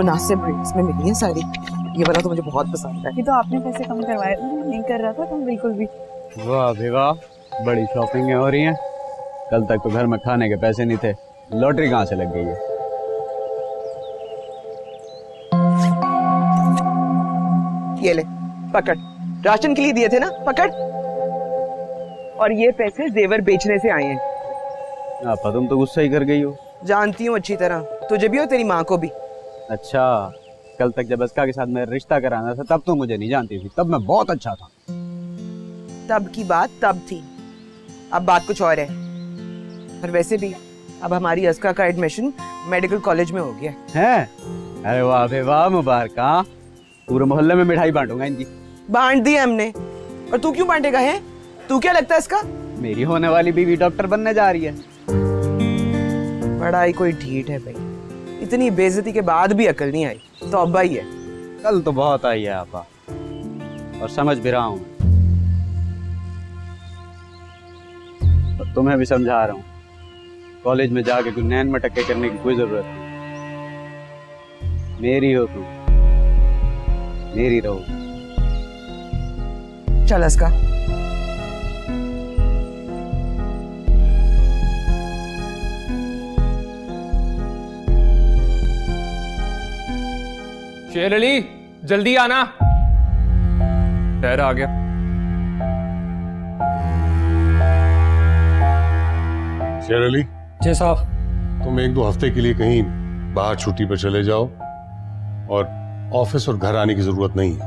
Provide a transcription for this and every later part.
मुनासिब रेट्स में मिली है सारी। ये वाला तो मुझे बहुत पसंद है। ये तो आपने पैसे कम करवाए, नहीं कर रहा था तुम बिल्कुल भी। वाह भी वाह, बड़ी शॉपिंग हो रही हैं। कल तक तो घर में खाने के पैसे नहीं थे, लॉटरी कहाँ से लग गई है? ये ले पकड़, राशन के लिए दिए थे ना, पकड़। और ये पैसे जेवर बेचने से आए हैं। आपा तुम तो गुस्सा ही कर गई हो। जानती हूँ अच्छी तरह, तुझे भी और तेरी माँ को भी। अच्छा, कल तक जब अस्का के साथ मेरा रिश्ता कराना था तब तो मुझे नहीं जानती थी, तब मैं बहुत अच्छा था। तब की बात तब थी, अब बात कुछ और है। और वैसे भी अब हमारी अस्का का एडमिशन मेडिकल कॉलेज में हो गया है। अरे वाह बे वाह, मुबारक। पूरे मोहल्ले में मिठाई बांटूंगा इनकी। बांट दी हमने, और तू क्यों बांटेगा? है तू क्या लगता है इसका? मेरी होने वाली बीवी डॉक्टर बनने जा रही है। बड़ा ही कोई ढीठ है भाई, इतनी बेइज्जती के बाद भी अकल नहीं आई। तो अब्बा ही है। कल तो बहुत आई है आपा, और समझ भी रहा हूँ, और तुम्हें भी समझा रहा हूँ। कॉलेज में जाके कोई नैन मटक्के करने की कोई जरूरत नहीं। मेरी हो तुम, मेरी रहो। चल अस्का। शेर अली जल्दी आना। ठहर आ गया। शेर अली जी साहब। तुम 1-2 हफ्ते के लिए कहीं बाहर छुट्टी पर चले जाओ, और ऑफिस और घर आने की जरूरत नहीं है।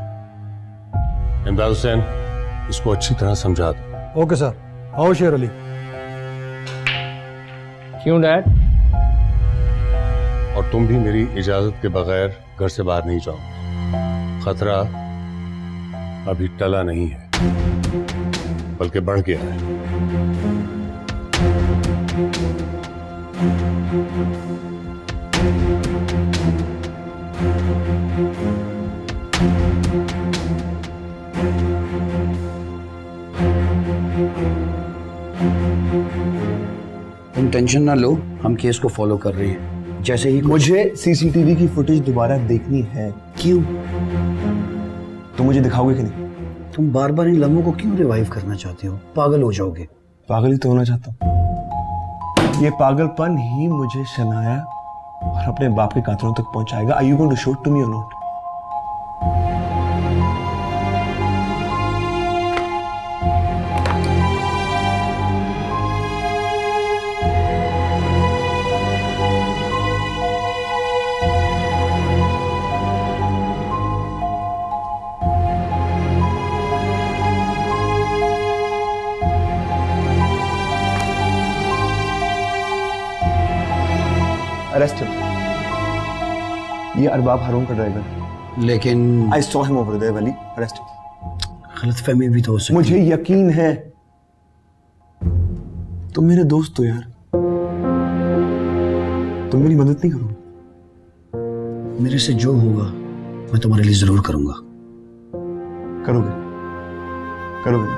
इमदाद हुसैन, इसको अच्छी तरह समझा दो। Okay sir. आओ शेर अली। क्यों डैड? और तुम भी मेरी इजाजत के बगैर घर से बाहर नहीं जाओ। खतरा अभी टला नहीं है, बल्कि बढ़ गया है। तुम टेंशन ना लो, हम केस को फॉलो कर रहे हैं। जैसे ही मुझे सीसीटीवी की फुटेज दोबारा देखनी है। क्यों? तुम मुझे दिखाओगे कि नहीं? तुम बार बार इन लम्हों को क्यों रिवाइव करना चाहते हो? पागल हो जाओगे। पागल ही तो होना चाहता हूँ। ये पागलपन ही मुझे शनाया और अपने बाप के कातलों तक पहुंचाएगा। Are you going to show it to me or not? Arrested. ये अरबाब हारून का ड्राइवर है। लेकिन I saw him over there, Wali. Arrested. गलतफहमी भी तो हो सकती है। मुझे यकीन है, तुम मेरे दोस्त हो यार, तुम मेरी मदद नहीं करोगे? मेरे से जो होगा मैं तुम्हारे लिए जरूर करूंगा। करोगे? करोगे?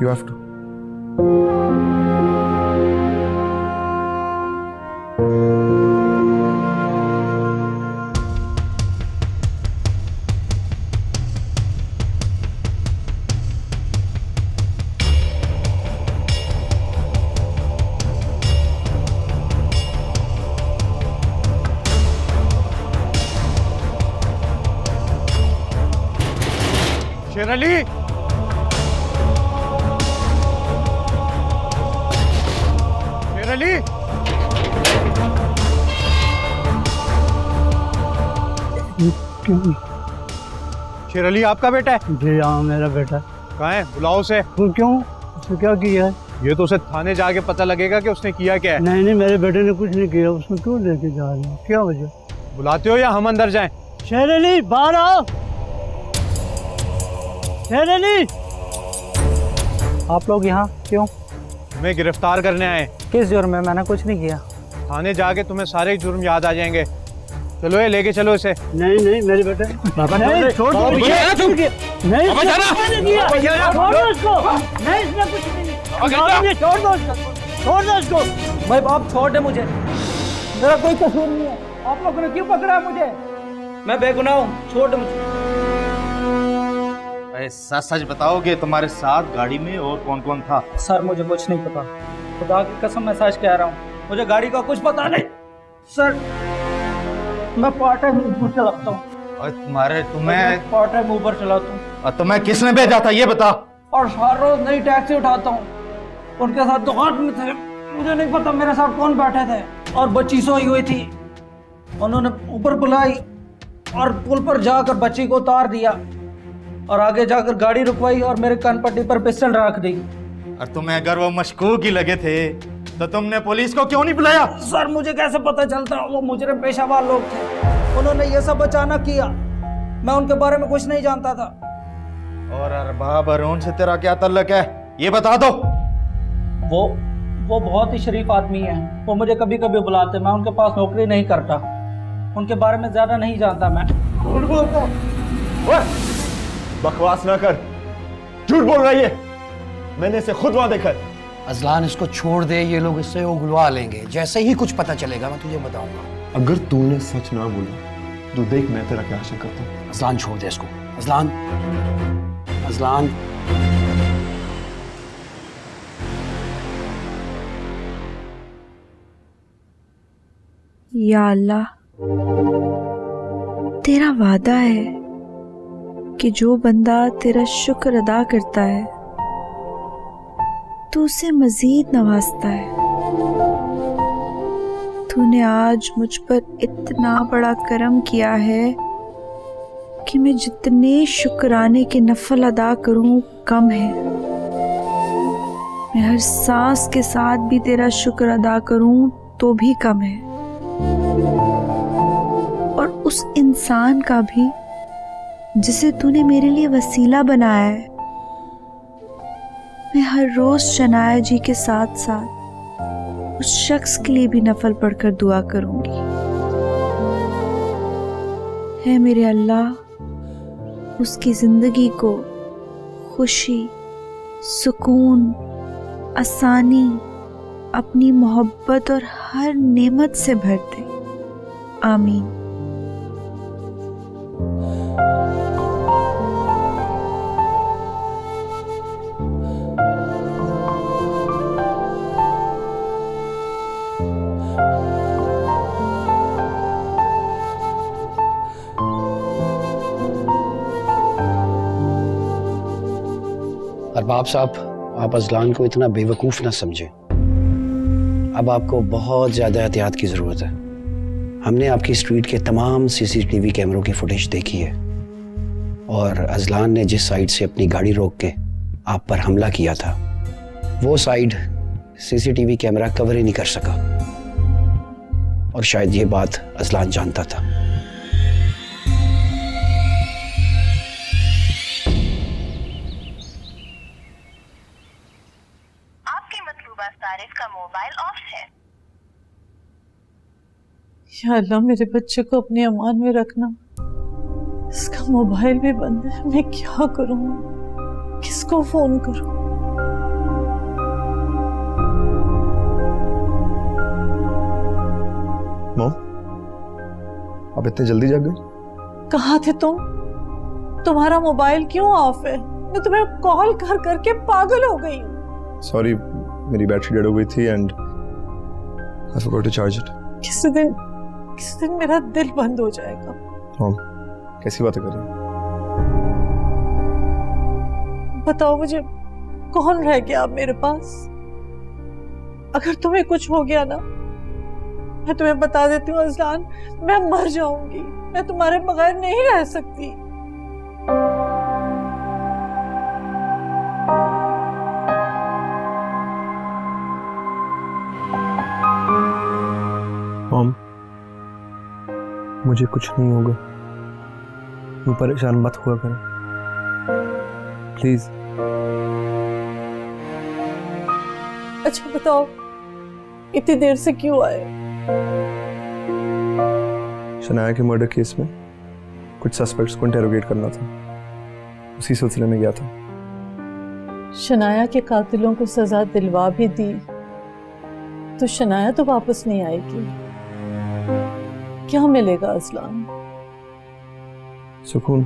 You have to. शेर अली, शेर अली, शेर अली आपका बेटा है? जी हाँ, मेरा बेटा। कहाँ है? बुलाओ उसे। तो क्यों? उसने क्या किया है? ये तो उसे थाने जाके पता लगेगा कि उसने किया क्या है। नहीं नहीं, मेरे बेटे ने कुछ नहीं किया। उसको क्यों लेके जा रहे हो? क्या वजह? बुलाते हो या हम अंदर जाएं? शेर अली बाहर आओ। शेर अली, आप लोग यहाँ क्यों? हमें गिरफ्तार करने आए। किस जुर्म में? मैंने कुछ नहीं किया। थाने जाके तुम्हें सारे जुर्म याद आ जाएंगे। चलो ये लेके चलो इसे। नहीं नहीं, मेरे बेटे बाबा नहीं, छोड़ दो। नहीं, छोड़ दो इसको। नहीं, इसने कुछ नहीं किया। छोड़ दो इसको, छोड़ दो इसको। भाई बाप छोड़ दे मुझे। मेरा कोई कसूर नहीं है, आप लोगों ने क्यों पकड़ा मुझे? मैं बेगुनाह हूँ, छोड़ मुझे। अरे सच सच बताओगे तुम्हारे साथ गाड़ी में और कौन कौन था? सर मुझे कुछ नहीं पता, खुदा की कसम मैं सच कह रहा हूँ, मुझे गाड़ी का कुछ पता नहीं। सर मैं पार्ट टाइम ऊबर चलाता हूँ। और तुम्हें पार्ट टाइम ऊबर चलाता हूँ। और तुम्हें किसने भेजा था ये बता। और हर रोज नई टैक्सी उठाता हूँ। उनके साथ दुकान में थे, मुझे नहीं पता मेरे साथ कौन बैठे थे। और बच्ची सोई हुई थी, उन्होंने ऊपर बुलाई और पुल पर जाकर बच्ची को उतार दिया और आगे जाकर गाड़ी रुकवाई और मेरे कान पट्टी पर पिस्टल रख दी। और तुम्हें अगर वो मशकूक ही लगे थे तो तुमने पुलिस को क्यों नहीं बुलाया? सर मुझे कैसे पता चलता, वो मुजरिम पेशावर लोग थे, उन्होंने ये सब अचानक किया, मैं उनके बारे में कुछ नहीं जानता था। और अरबाब अरुण से तेरा क्या ताल्लुक है ये बता दो। वो बहुत ही शरीफ आदमी है, वो मुझे कभी कभी बुलाते, मैं उनके पास नौकरी नहीं करता, उनके बारे में ज्यादा नहीं जानता मैं। झूठ बोलता हूं। बकवास ना कर, झूठ बोल रही है, मैंने इसे खुद वहां देखा। अजलान इसको छोड़ दे, ये लोग इससे उगलवा लेंगे, जैसे ही कुछ पता चलेगा मैं तुझे बताऊंगा। अगर तूने सच ना बोला तो देख मैं तेरा क्या आशा करता हूँ। अजलान छोड़ दे इसको। अजलान, अजलान या अल्लाह, तेरा वादा है कि जो बंदा तेरा शुक्र अदा करता है तो उसे मजीद नवाजता है। तूने आज मुझ पर इतना बड़ा करम किया है कि मैं जितने शुक्राने के नफल अदा करूं कम है। मैं हर सांस के साथ भी तेरा शुक्र अदा करूं तो भी कम है। और उस इंसान का भी जिसे तूने मेरे लिए वसीला बनाया है, मैं हर रोज शनाया जी के साथ साथ उस शख्स के लिए भी नफल पढ़कर दुआ करूंगी। है मेरे अल्लाह, उसकी जिंदगी को खुशी, सुकून, आसानी, अपनी मोहब्बत और हर नेमत से भर दे। आमीन। अरबाब साहब, आप अजलान को इतना बेवकूफ़ ना समझें। अब आपको बहुत ज़्यादा एहतियात की ज़रूरत है। हमने आपकी स्ट्रीट के तमाम सीसीटीवी कैमरों की फुटेज देखी है और अजलान ने जिस साइड से अपनी गाड़ी रोक के आप पर हमला किया था, वो साइड सीसीटीवी कैमरा कवर ही नहीं कर सका। और शायद ये बात अजलान जानता था। का मोबाइल ऑफ है। या अल्लाह, मेरे बच्चे को अपने अमान में रखना। इसका मोबाइल भी बंद है, मैं क्या करूं? किसको फोन करूं? मॉम, आप इतने जल्दी जाग गए? कहाँ थे तुम? तुम्हारा मोबाइल क्यों ऑफ है? मैं तुम्हें कॉल कर करके पागल हो गई हूँ। सॉरी, मेरी बैटरी डेड हो गई थी and I forgot to charge it. किसी दिन मेरा दिल बंद हो जाएगा। मॉम, कैसी बातें कर रही हैं? बताओ मुझे, कौन रह गया अब मेरे पास? अगर तुम्हें कुछ हो गया ना, मैं तुम्हें बता देती हूँ अजलान, मैं मर जाऊंगी। मैं तुम्हारे बगैर नहीं रह सकती। मॉम, मुझे कुछ नहीं होगा, तुम परेशान मत हुआ करो प्लीज। अच्छा बताओ, इतनी देर से क्यों आए? शनाया के मर्डर केस में कुछ सस्पेक्ट्स को इंटेरोगेट करना था, उसी सिलसिले में गया था। शनाया के कातिलों को सजा दिलवा भी दी तो शनाया तो वापस नहीं आएगी। क्या मिलेगा अजलान? सुकून।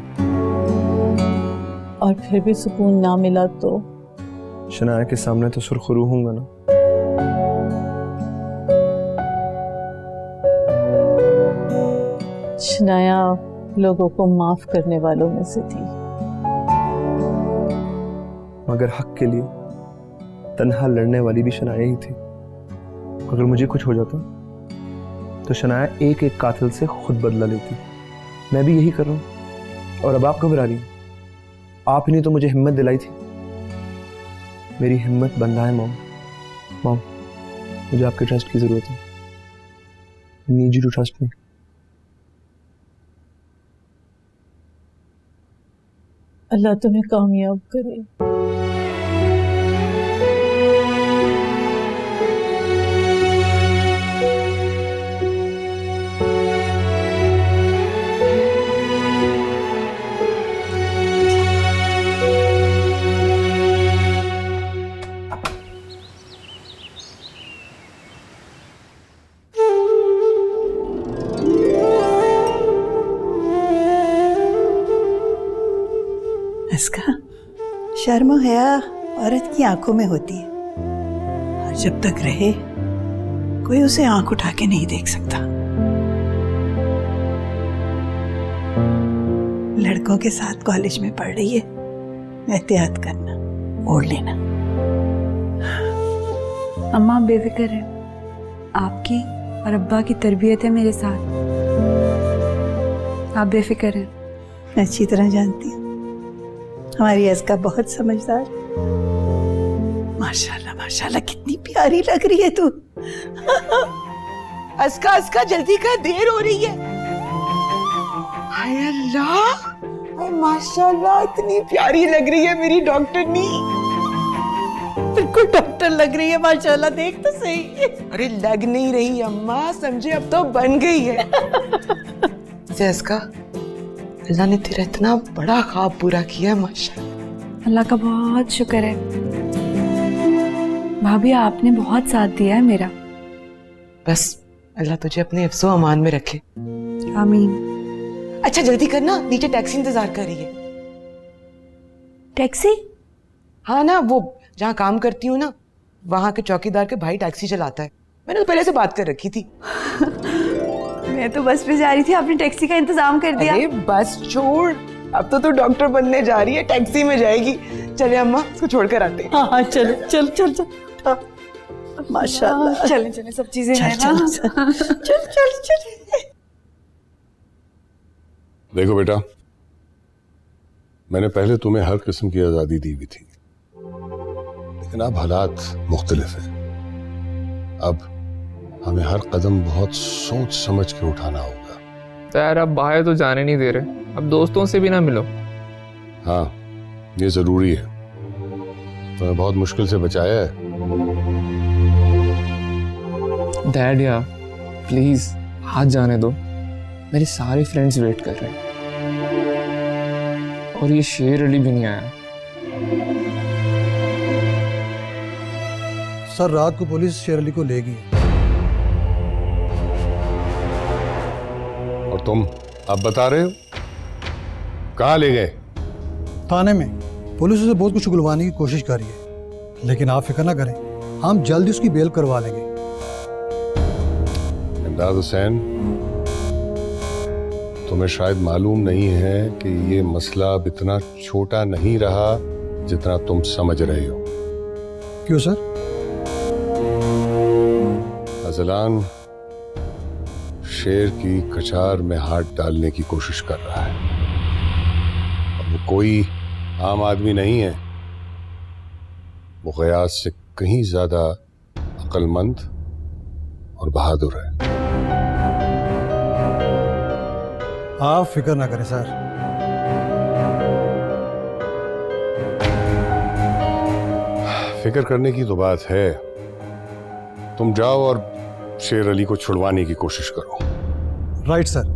और फिर भी सुकून ना मिला तो? शनाया के सामने तो सुरखरू हूंगा ना। शनाया लोगों को माफ करने वालों में से थी, मगर हक के लिए तन्हा लड़ने वाली भी शनाया ही थी। अगर मुझे कुछ हो जाता तो शनाया एक एक कातिल से खुद बदला लेती। मैं भी यही कर रहा हूं। और अब आप घबरा रही हैं? आप ही ने तो मुझे हिम्मत दिलाई थी। मेरी हिम्मत बन रहा है मॉम। मॉम, मुझे आपके ट्रस्ट की जरूरत है। Need you to trust me. अल्लाह तुम्हें कामयाब करे। इसका शर्म हया औरत की आंखों में होती है, और जब तक रहे कोई उसे आंख उठा के नहीं देख सकता। लड़कों के साथ कॉलेज में पढ़ रही है, एहतियात करना, ओढ़ लेना। अम्मा बेफिक्र है, आपकी और अब्बा की तरबियत है मेरे साथ, आप बेफिक्र हैं। मैं अच्छी तरह जानती हूँ हमारी अस्का बहुत समझदार। माशाल्लाह माशाल्लाह, कितनी प्यारी लग रही है तू। अस्का अस्का जल्दी कर, देर हो रही है। हाय अल्लाह, हाय माशाल्लाह, इतनी प्यारी लग रही है मेरी डॉक्टरनी। बिल्कुल डॉक्टर लग रही है माशाल्लाह, देख तो सही। अरे लग नहीं रही अम्मा, समझे, अब तो बन गई है। अस्का, अल्लाह ने तेरा इतना बड़ा ख्वाब पूरा किया है माशाल्लाह। अल्लाह का बहुत शुक्र है। भाभी आपने बहुत साथ दिया है मेरा। बस अल्लाह तुझे अपने हिफ्ज़ो अमान में रखे। आमीन। अच्छा जल्दी करना, नीचे टैक्सी इंतजार कर रही है। टैक्सी? हाँ ना, वो जहाँ काम करती हूँ ना, वहाँ के चौकीदार के भाई टैक्सी चलाता है। मैंने तो पहले से बात कर रखी थी। मैं तो बस पे जा रही थी, आपने टैक्सी का इंतजाम कर दिया। अरे बस छोड़, अब तो तू डॉक्टर बनने जा रही है, टैक्सी में जाएगी। चले अम्मा, इसको छोड़कर आते हैं। हाँ चल चल चल चल, माशाल्लाह। चले चले, सब चीजें हैं चल ना। चल चल चल। देखो बेटा, मैंने पहले तुम्हें हर किस्म की आजादी दी हुई थी, लेकिन अब हालात मुख्तलिफ हैं। अब हमें हर कदम बहुत सोच समझ के उठाना होगा। तो यार अब बाहर तो जाने नहीं दे रहे, अब दोस्तों से भी ना मिलो। हाँ, ये जरूरी है। तुम्हें बहुत मुश्किल से बचाया है। डैड यार प्लीज हाथ जाने दो, मेरे सारे फ्रेंड्स वेट कर रहे हैं और ये शेर अली भी नहीं आया। सर रात को पुलिस शेर अली को ले गई। और तुम अब बता रहे हो कहाँ ले गए? थाने में। पुलिस उसे बहुत कुछ उगलवाने की कोशिश कर रही है, लेकिन आप फिक्र ना करें, हम जल्दी उसकी बेल करवा लेंगे। इमदाद हुसैन, तुम्हें शायद मालूम नहीं है कि ये मसला अब इतना छोटा नहीं रहा जितना तुम समझ रहे हो। क्यों सर? अजलान शेर की कचार में हाथ डालने की कोशिश कर रहा है, और वो कोई आम आदमी नहीं है। वो क़यास से कहीं ज्यादा अक्लमंद और बहादुर है। आप फिक्र ना करें सर। फिक्र करने की तो बात है। तुम जाओ और शेर अली को छुड़वाने की कोशिश करो। Right sir.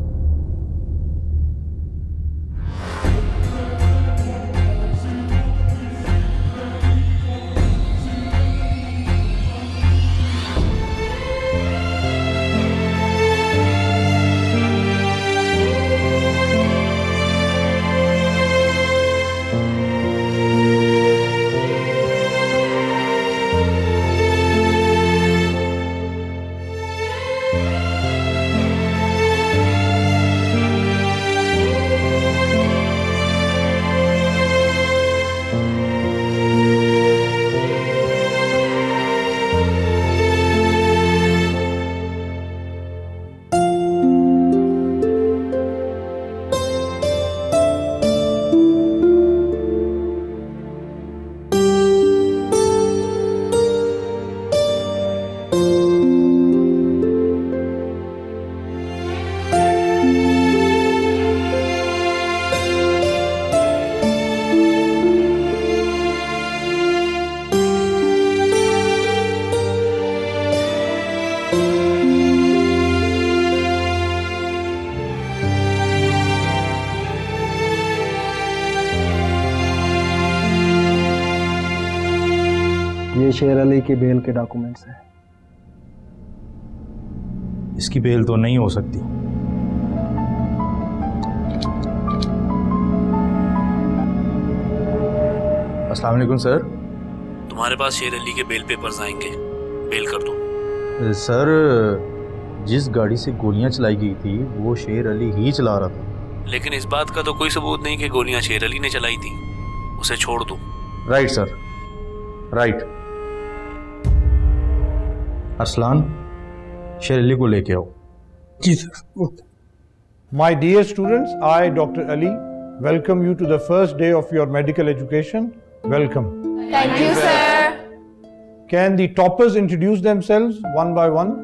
शेर अली के बेल के डॉक्यूमेंट्स हैं। इसकी बेल तो नहीं हो सकती। अस्सलाम वालेकुम सर। तुम्हारे पास शेर अली के बेल पेपर्स आएंगे, बेल कर दो। सर, जिस गाड़ी से गोलियां चलाई गई थी वो शेर अली ही चला रहा था। लेकिन इस बात का तो कोई सबूत नहीं कि गोलियां शेर अली ने चलाई थी। उसे छोड़ दो। Right sir, right. अरसलान, शेर अली को लेके आओ। जी sir. My dear students, I, Dr. Ali, welcome you to the first day of your medical education. Welcome. Thank you, sir. Can the toppers introduce themselves one by one?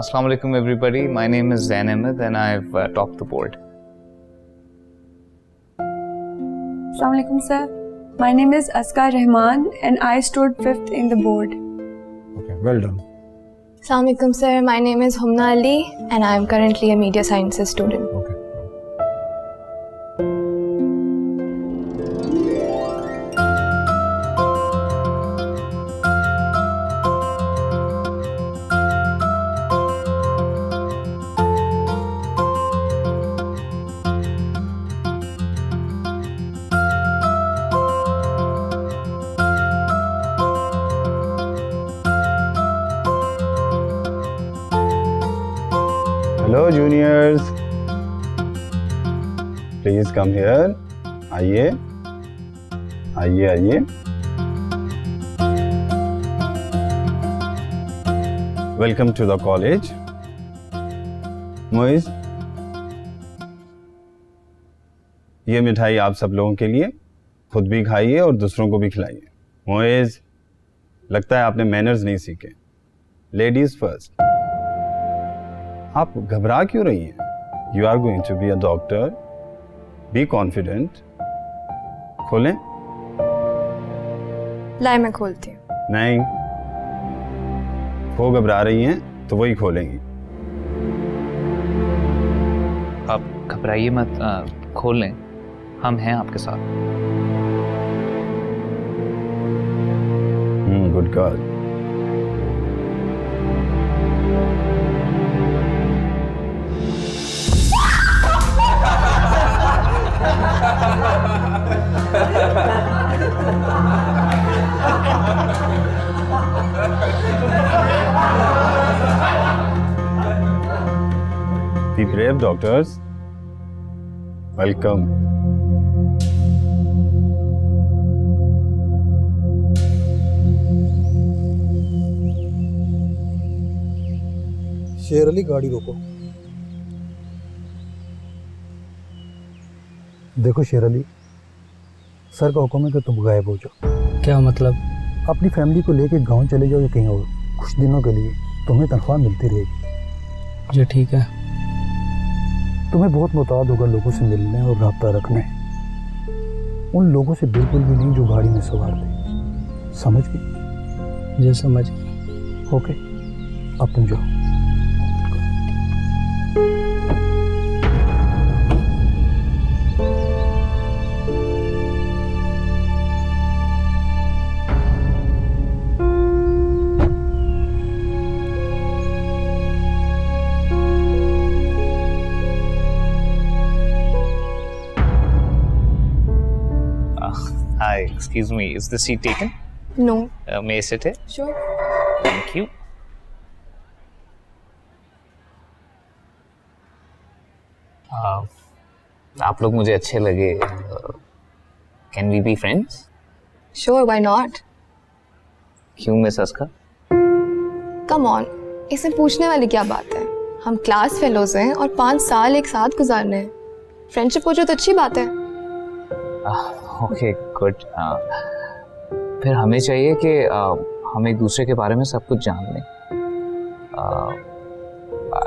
Assalamu alaikum everybody. My name is Zain Ahmed and I've topped the board. Assalamu alaikum, sir. My name is Askar Rahman and I stood 5th in the board. Okay, well done. Assalamu alaikum, sir. My name is Humna Ali and I am currently a media sciences student. Okay. Hello juniors, please come here. आइए आइए आइए। Welcome to the college. Moiz, ये मिठाई आप सब लोगों के लिए, खुद भी खाइए और दूसरों को भी खिलाइए। मोइज, लगता है आपने मैनर्स नहीं सीखे। Ladies first. आप घबरा क्यों रही हैं? You are going to be a doctor, be confident. खोलें? लाई मैं खोलती हूँ। नहीं, वो घबरा रही हैं तो वही खोलेंगी। आप घबराइए मत, खोल लें, हम हैं आपके साथ। Good girl. Be brave, doctors. Welcome. शेर अली, गाड़ी रोको। देखो शेर अली, सर का हुक्म है कि तुम गायब हो जाओ। क्या मतलब? अपनी फैमिली को लेके गांव चले जाओ या कहीं और। कुछ दिनों के लिए तुम्हें तनख्वाह मिलती रहेगी। जी ठीक है। तुम्हें बहुत मुताद होगा लोगों से मिलने और रब्ता रखने। उन लोगों से बिल्कुल भी नहीं जो गाड़ी में सवार थे। समझ गई? जी समझ गई। ओके, अब तुम जाओ। Hi, excuse me, is the seat taken? No. May I sit here? Sure. Thank you. आप लोग मुझे अच्छे लगे। Can we be friends? Sure, why not? क्यों मिस अस्का? Come on, इसमें पूछने वाली क्या बात है? हम क्लास फेलोज हैं और 5 साल एक साथ गुजारने हैं। फ्रेंडशिप हो जाए तो अच्छी बात है। Okay good. फिर हमें चाहिए कि हम एक दूसरे के बारे में सब कुछ जान लें।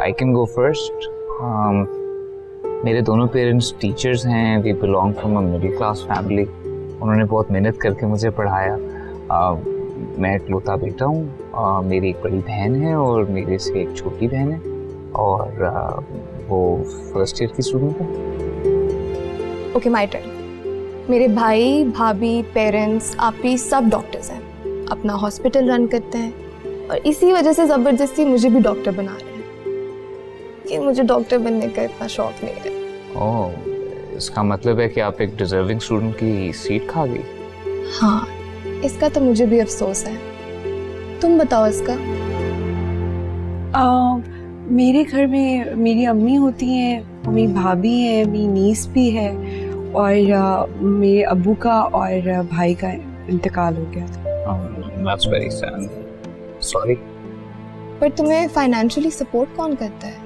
I can go first. मेरे दोनों पेरेंट्स टीचर्स हैं। We belong from a middle class family. उन्होंने बहुत मेहनत करके मुझे पढ़ाया। मैं इकलौता बेटा हूँ। मेरी एक बड़ी बहन है और मेरे से एक छोटी बहन है और वो फर्स्ट ईयर की स्टूडेंट है। Okay, my turn. मेरे भाई भाभी पेरेंट्स आपी सब डॉक्टर्स हैं, अपना हॉस्पिटल रन करते हैं और इसी वजह से ज़बरदस्ती मुझे भी डॉक्टर बना रहे हैं कि मुझे डॉक्टर बनने का इतना शौक नहीं है। ओह, इसका मतलब है कि आप एक डिजर्विंग स्टूडेंट की सीट खा गई। हाँ, इसका तो मुझे भी अफसोस है। तुम बताओ इसका। मेरे घर में मेरी अम्मी होती हैं, मेरी भाभी है, मेरी नीस भी है और मेरे अब्बू का और भाई का इंतकाल हो गया था। That's very sad. Sorry. पर तुम्हें फाइनेंशियली सपोर्ट कौन करता है?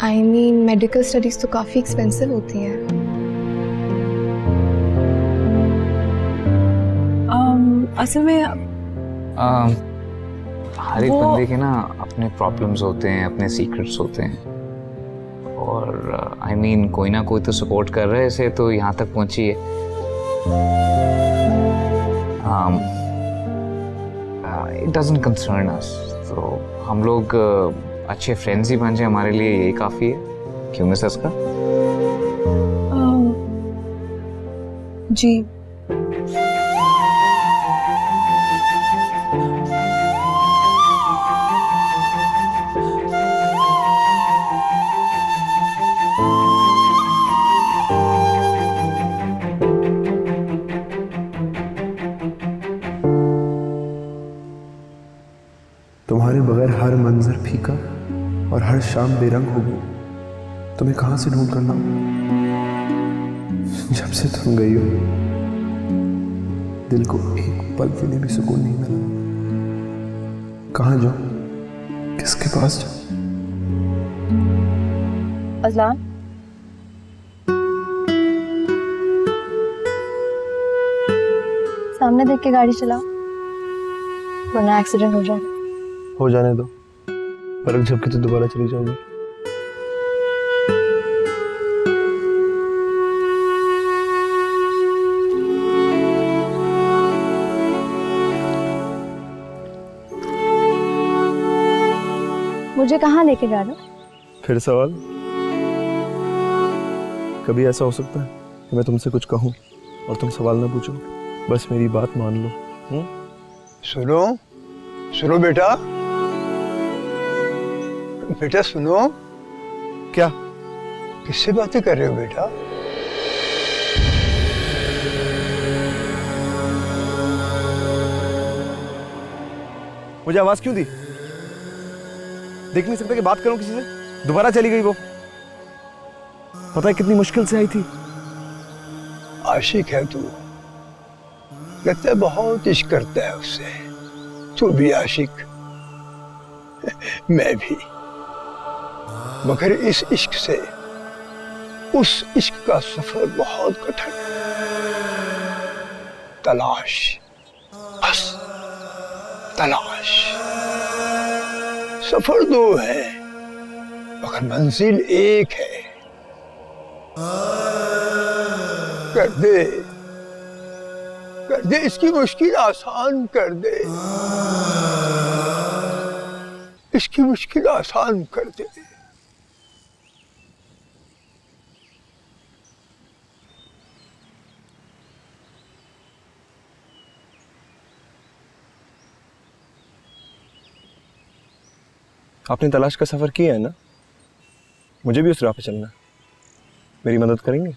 I mean, मेडिकल स्टडीज तो काफ़ी एक्सपेंसिव होती हैं। असल में हर एक बंदे के ना अपने प्रॉब्लम्स होते हैं, अपने सीक्रेट्स होते हैं और I mean, कोई ना कोई तो सपोर्ट कर रहा है इसे, तो यहाँ तक पहुँची है। It doesn't concern us. तो हम लोग अच्छे फ्रेंड्स ही बन जाए, हमारे लिए यही काफ़ी है। क्यों मिस इसका? जी तुम्हारे बगैर हर मंजर फीका और हर शाम बेरंग हो गई। तुम्हें कहां से ढूंढ कर लाऊं? जब से तुम गई हो दिल को एक पल के लिए भी सुकून नहीं मिला। कहां जाऊं, किसके पास जाऊं? अज़लान, सामने देख के गाड़ी चलाओ वरना एक्सीडेंट हो जाए। हो जाने दो, पलक झपके तो दोबारा चली जाओगी। मुझे कहाँ लेके जा रहे हो? फिर सवाल? कभी ऐसा हो सकता है कि मैं तुमसे कुछ कहूं और तुम सवाल ना पूछो? बस मेरी बात मान लो। सुनो सुनो बेटा, बेटा सुनो। क्या? किससे बातें कर रहे हो बेटा? मुझे आवाज क्यों दी? देख नहीं सकता कि बात करूं किसी से? दोबारा चली गई वो। पता है कितनी मुश्किल से आई थी। आशिक है तू, लगता है बहुत इश्क करता है उससे। तू भी आशिक, मैं भी, मगर इस इश्क से उस इश्क का सफर बहुत कठिन। तलाश, बस तलाश। सफर दो है मगर मंजिल एक है। कर दे इसकी मुश्किल आसान कर दे, इसकी मुश्किल आसान कर दे। आपने तलाश का सफर किया है ना, मुझे भी उस राह पे चलना है। मेरी मदद करेंगे?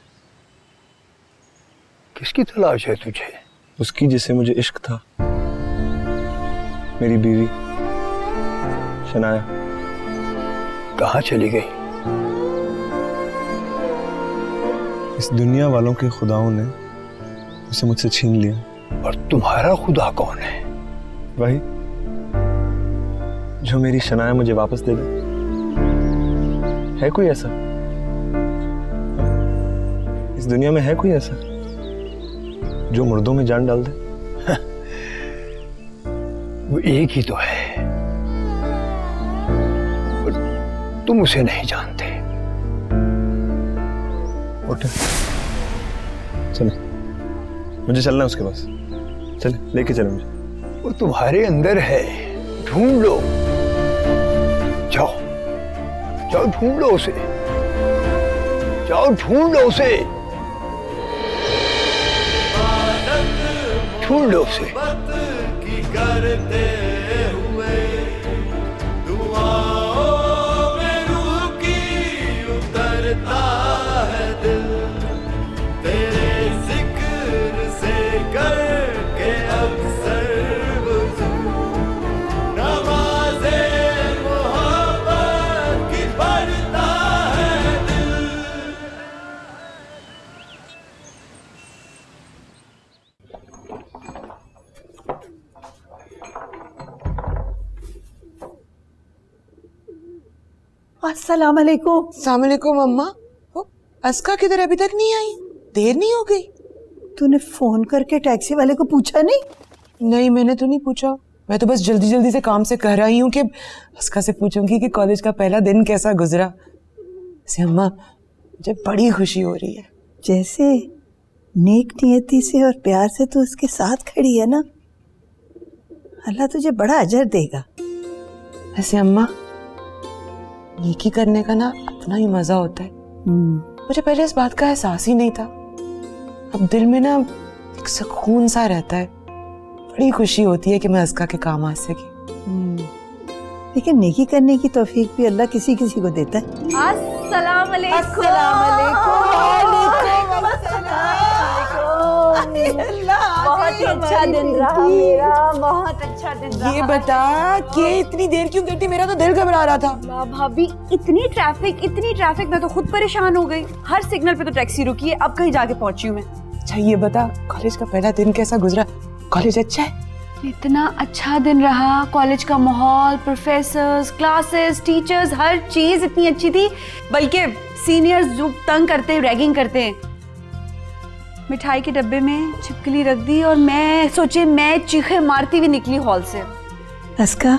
किसकी तलाश है तुझे? उसकी जिससे मुझे इश्क था, मेरी बीवी शनाया। कहाँ चली गई? इस दुनिया वालों के खुदाओं ने उसे मुझसे छीन लिया। और तुम्हारा खुदा कौन है? वही जो मेरी शनाया मुझे वापस दे दे। है कोई ऐसा? इस दुनिया में है कोई ऐसा जो मुर्दों में जान डाल दे? वो एक ही तो है, तुम उसे नहीं जानते। उठे, चले, मुझे चलना है उसके पास। चले, लेके चले मुझे। वो तुम्हारे अंदर है, ढूंढ लो। जाओ जाओ ढूंढ लो उसे, जाओ ढूंढ लो उसे। ढूंढ लो उसे। अस्सलाम वालेकुम। अस्सलाम वालेकुम अम्मा। अस्का किधर अभी तक नहीं आई? देर नहीं हो गई? तूने फोन करके टैक्सी वाले को पूछा नहीं? नहीं, मैंने तो नहीं पूछा। मैं तो बस जल्दी जल्दी से काम से कह रही हूँ कि अस्का से पूछूंगी कि कॉलेज का पहला दिन कैसा गुजरा। से अम्मा मुझे बड़ी खुशी हो रही है। जैसे नेक नियति से और प्यार से तू उसके साथ खड़ी है ना, अल्लाह तुझे बड़ा अजर देगा। ऐसे अम्मा नेकी करने का ना अपना ही मजा होता है। मुझे पहले इस बात का एहसास ही नहीं था। अब दिल में ना एक सुकून सा रहता है। बड़ी खुशी होती है कि मैं अस्का के काम आ सकी। लेकिन नेकी करने की तौफीक भी अल्लाह किसी किसी को देता है। अस्सलाम वालेकुम। बहुत ही अच्छा दिन रहा मेरा, बहुत अच्छा दिन रहा। ये बता कि इतनी देर क्यों करती? मेरा तो दिल घबरा रहा था। भाभी इतनी ट्रैफिक, मैं तो खुद परेशान हो गई। हर सिग्नल पे तो टैक्सी रुकी है, अब कहीं जाके पहुंची हूँ मैं। अच्छा ये बता कॉलेज का पहला दिन कैसा गुजरा? कॉलेज अच्छा है? इतना अच्छा दिन रहा। कॉलेज का माहौल, प्रोफेसर्स, क्लासेस, टीचर्स, हर चीज इतनी अच्छी थी। बल्कि सीनियर्स जो तंग करते हैं, रैगिंग करते हैं, मिठाई के डब्बे में छिपकली रख दी और मैं चीखे मारती हुई निकली हॉल से। अस्का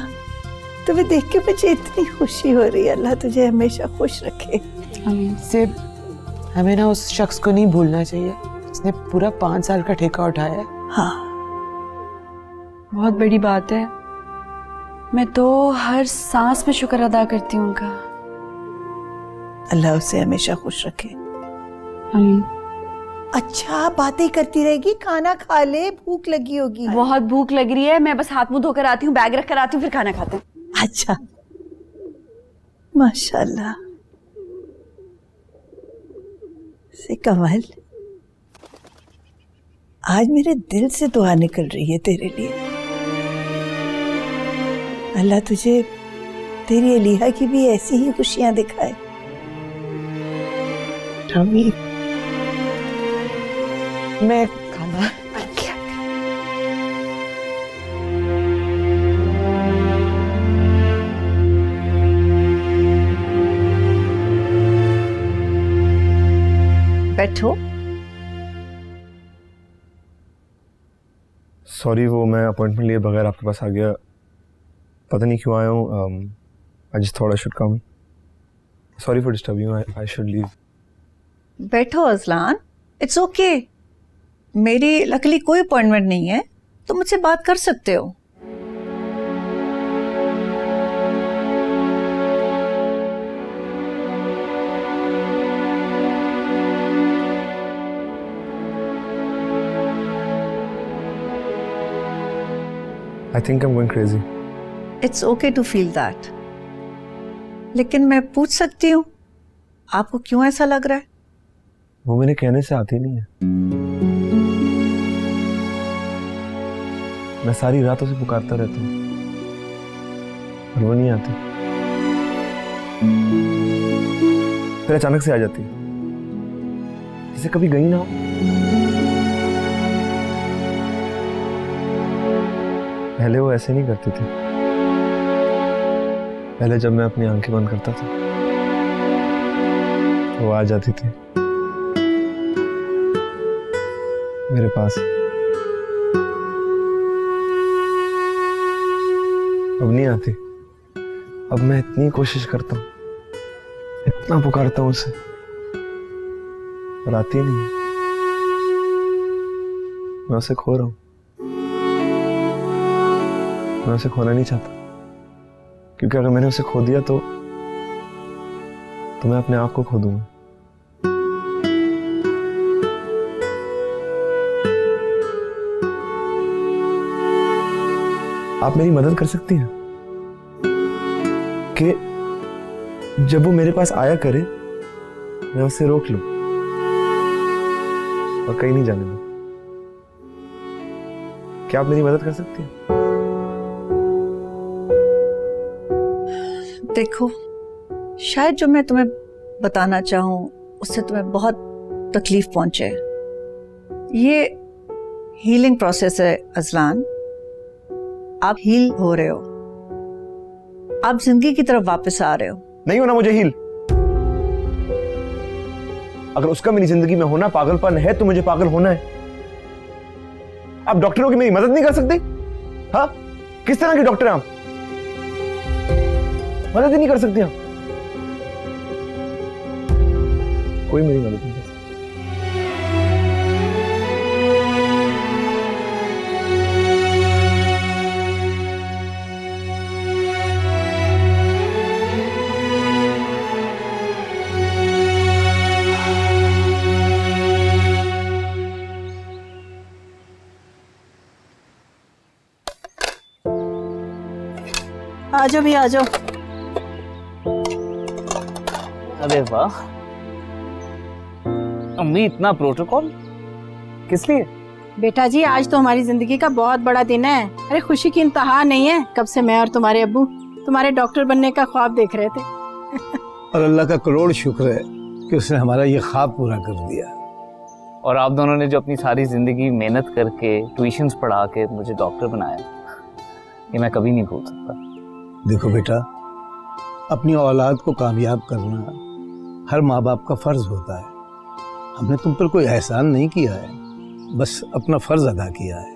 तुम्हें देख के मुझे इतनी खुशी हो रही है। अल्लाह तुझे हमेशा खुश रखे। से हमें ना उस शख्स को नहीं भूलना चाहिए जिसने पूरा 5 साल का ठेका उठाया है। हाँ बहुत बड़ी बात है। मैं तो हर सांस में शुक्र अदा करती हूँ उनका। अल्लाह उसे हमेशा खुश रखे। आमीन। अच्छा बातें करती रहेगी, खाना खा ले, भूख लगी होगी। बहुत भूख लग रही है, मैं बस हाथ मुंह धोकर आती हूँ, बैग रख कर आती हूँ, फिर खाना खाते हैं। अच्छा माशाल्लाह। से कमल आज मेरे दिल से दुआ निकल रही है तेरे लिए। अल्लाह तुझे तेरी अलीहा की भी ऐसी ही खुशियां दिखाए। आमीन। मैं खाना बैठो। सॉरी वो मैं अपॉइंटमेंट लिए बगैर आपके पास आ गया। पता नहीं क्यों आया हूँ। I just thought I should come. Sorry for disturbing you. I should leave. बैठो अज़लान, इट्स ओके। मेरी लकीली कोई अपॉइंटमेंट नहीं है, तो मुझसे बात कर सकते हो। I think I'm going crazy. It's okay to feel that. लेकिन मैं पूछ सकती हूँ आपको क्यों ऐसा लग रहा है? वो मेरे कहने से आती नहीं है। मैं सारी रात उसे पुकारता रहता हूँ पर वो नहीं आती। फिर अचानक से आ जाती है, जैसे कभी गई ना हो। पहले वो ऐसे नहीं करती थी। पहले जब मैं अपनी आंखें बंद करता था वो आ जाती थी मेरे पास। अब नहीं आती। अब मैं इतनी कोशिश करता हूँ, इतना पुकारता हूँ उसे, पर आती नहीं है। मैं उसे खो रहा हूँ। मैं उसे खोना नहीं चाहता, क्योंकि अगर मैंने उसे खो दिया तो मैं अपने आप को खो दूंगा। आप मेरी मदद कर सकती हैं कि जब वो मेरे पास आया करे मैं उससे रोक लूं और कहीं नहीं जाने दूं। क्या आप मेरी मदद कर सकती हैं? देखो, शायद जो मैं तुम्हें बताना चाहूं उससे तुम्हें बहुत तकलीफ पहुंचे। ये हीलिंग प्रोसेस है अजलान। आप हील हो रहे हो, आप जिंदगी की तरफ वापस आ रहे हो। नहीं होना मुझे हील। अगर उसका मेरी जिंदगी में होना पागलपन है तो मुझे पागल होना है। आप डॉक्टरों की मेरी मदद नहीं कर सकते? हाँ, किस तरह के डॉक्टर हैं आप? मदद ही नहीं कर सकते आप। कोई मेरी मदद नहीं कर सकता। आ जाओ भी, आ जाओ। अरे वाह अम्मी, इतना प्रोटोकॉल किस लिए? बेटा जी, आज तो हमारी जिंदगी का बहुत बड़ा दिन है। अरे खुशी की इंतहा नहीं है। कब से मैं और तुम्हारे अब्बू तुम्हारे डॉक्टर बनने का ख्वाब देख रहे थे। और अल्लाह का करोड़ शुक्र है कि उसने हमारा ये ख्वाब पूरा कर दिया। और आप दोनों ने जो अपनी सारी जिंदगी मेहनत करके ट्यूशंस पढ़ा के मुझे डॉक्टर बनाया, ये मैं कभी नहीं भूल सकता। देखो बेटा, अपनी औलाद को कामयाब करना हर माँ बाप का फर्ज होता है। हमने तुम पर कोई एहसान नहीं किया है, बस अपना फर्ज अदा किया है।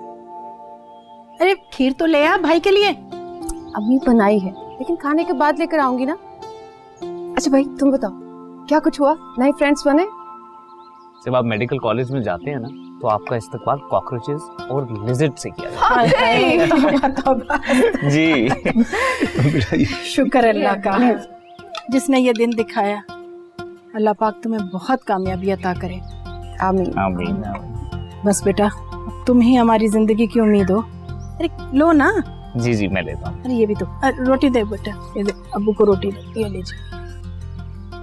अरे खीर तो ले आ भाई के लिए। अभी बनाई है, लेकिन खाने के बाद लेकर आऊंगी ना। अच्छा भाई, तुम बताओ क्या कुछ हुआ? नए फ्रेंड्स बने? जब आप मेडिकल कॉलेज में जाते हैं ना, तो आपका इस्तेमाल कॉकरोचेस और लिजर्ड से किया जाता है। जी शुक्र अल्लाह का जिसने ये दिन दिखाया। अल्लाह पाक तुम्हें बहुत कामयाबी अता करे। आमीन आमीन। बस बेटा, अब तुम ही हमारी जिंदगी की उम्मीद हो। अरे लो ना। जी जी मैं लेता हूँ। अरे ये भी तो, रोटी दे बेटा, ये दे अब्बू को रोटी दे, ये लीजिए।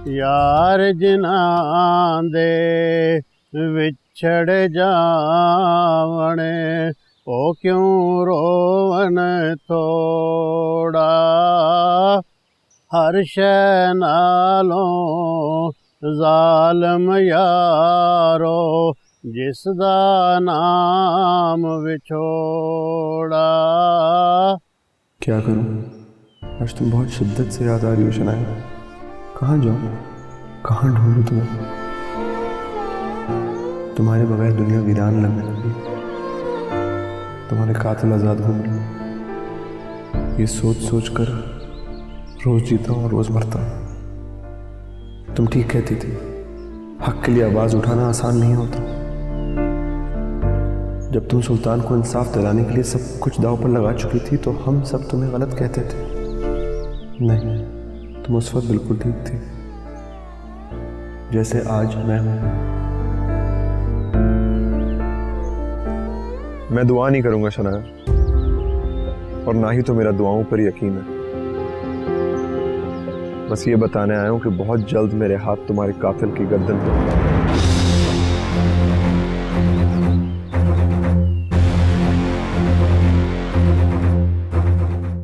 यार जिना दे विछड़ जावण ओ क्यों रोवन थोड़ा, हर शै नालों जालम यारो जिसदा नाम विछोड़ा। क्या करूं? आज तुम बहुत शिद्दत से याद आ रही हो शनाया। कहाँ जाऊं, कहाँ ढूंढूं तुम्हें? तुम्हारे बगैर दुनिया वीरान लगने लगी। तुम्हारे कातिल आजाद घूम रहे, ये सोच सोच कर रोज जीता हूँ और रोज मरता हूँ। तुम ठीक कहती थी, हक के लिए आवाज उठाना आसान नहीं होता। जब तुम सुल्तान को इंसाफ दिलाने के लिए सब कुछ दांव पर लगा चुकी थी तो हम सब तुम्हें गलत कहते थे। नहीं, तुम उस वक्त बिल्कुल ठीक थी, जैसे आज मैं हूं। मैं दुआ नहीं करूंगा शनाया, और ना ही तो मेरा दुआओं पर यकीन है। बस ये बताने आया हूं कि बहुत जल्द मेरे हाथ तुम्हारे कातिल की गर्दन पर